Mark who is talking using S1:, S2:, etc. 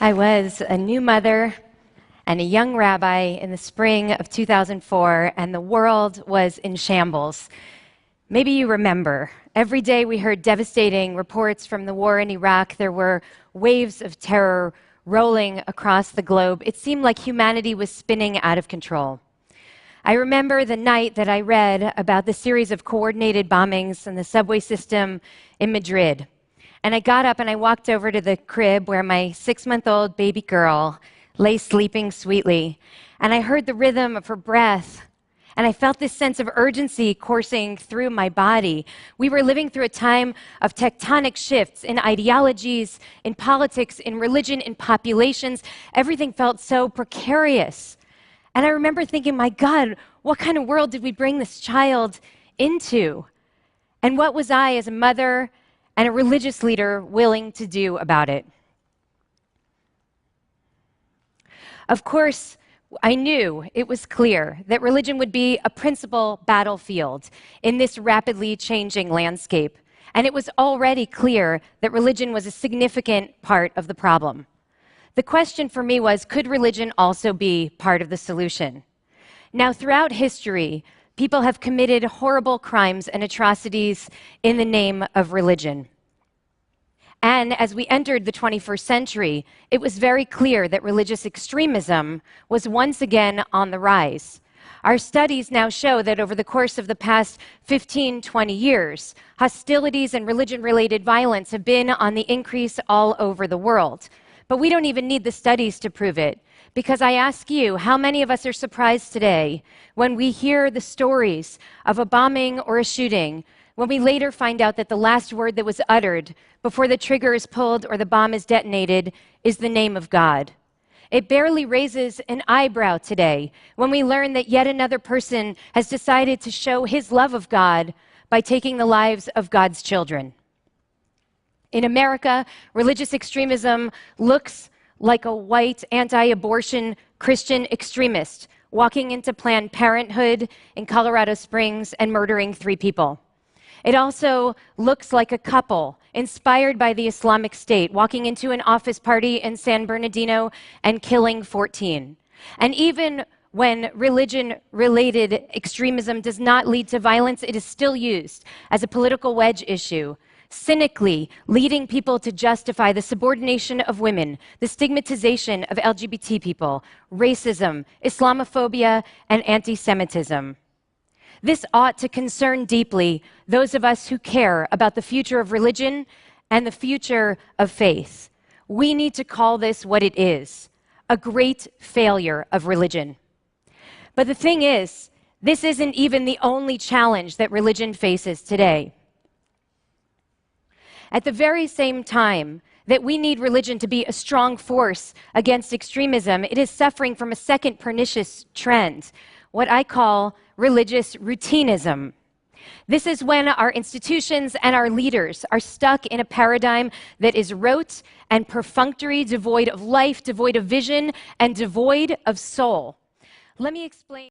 S1: I was a new mother and a young rabbi in the spring of 2004, and the world was in shambles. Maybe you remember. Every day we heard devastating reports from the war in Iraq. There were waves of terror rolling across the globe. It seemed like humanity was spinning out of control. I remember the night that I read about the series of coordinated bombings in the subway system in Madrid. And I got up and I walked over to the crib where my 6-month-old baby girl lay sleeping sweetly. And I heard the rhythm of her breath. And I felt this sense of urgency coursing through my body. We were living through a time of tectonic shifts in ideologies, in politics, in religion, in populations. Everything felt so precarious. And I remember thinking, my God, what kind of world did we bring this child into? And what was I, as a mother and a religious leader, willing to do about it? Of course, I knew it was clear that religion would be a principal battlefield in this rapidly changing landscape. And it was already clear that religion was a significant part of the problem. The question for me was, could religion also be part of the solution? Now, throughout history, people have committed horrible crimes and atrocities in the name of religion. And as we entered the 21st century, it was very clear that religious extremism was once again on the rise. Our studies now show that over the course of the past 15, 20 years, hostilities and religion-related violence have been on the increase all over the world. But we don't even need the studies to prove it, because I ask you, how many of us are surprised today when we hear the stories of a bombing or a shooting, when we later find out that the last word that was uttered before the trigger is pulled or the bomb is detonated is the name of God? It barely raises an eyebrow today when we learn that yet another person has decided to show his love of God by taking the lives of God's children. In America, religious extremism looks like a white anti-abortion Christian extremist walking into Planned Parenthood in Colorado Springs and murdering 3 people. It also looks like a couple inspired by the Islamic State walking into an office party in San Bernardino and killing 14. And even when religion-related extremism does not lead to violence, it is still used as a political wedge issue, cynically leading people to justify the subordination of women, the stigmatization of LGBT people, racism, Islamophobia, and anti-Semitism. This ought to concern deeply those of us who care about the future of religion and the future of faith. We need to call this what it is, a great failure of religion. But the thing is, this isn't even the only challenge that religion faces today. At the very same time that we need religion to be a strong force against extremism, it is suffering from a second pernicious trend, what I call religious routinism. This is when our institutions and our leaders are stuck in a paradigm that is rote and perfunctory, devoid of life, devoid of vision, and devoid of soul. Let me explain.